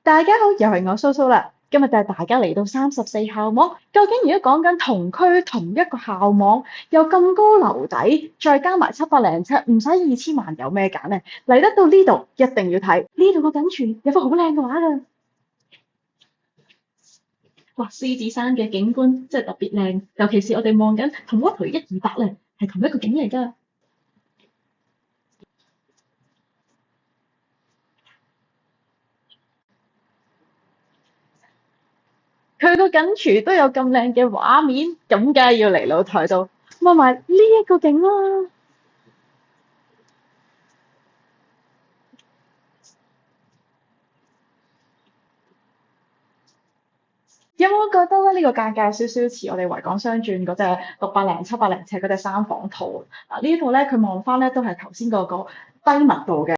大家好，又係我蘇蘇啦。今日帶大家嚟到34校網，究竟如果講緊同區同一個校網，有咁高樓底，再加埋700零尺，唔使2000萬，有咩揀呢？嚟得到呢度，一定要睇呢度個緊處有幅好靚嘅畫㗎。哇！獅子山嘅景觀真係特別靚，尤其是我哋望緊同屈渠128咧，係同一個景嚟㗎。佢個緊處都有咁靚嘅畫面，咁梗係要嚟露台度望埋呢一個景啦。有冇覺得咧呢個間隔有少少似我哋維港商轉嗰隻600零700零尺嗰隻三房套？呢度咧佢望翻咧都係頭先嗰個低密度嘅。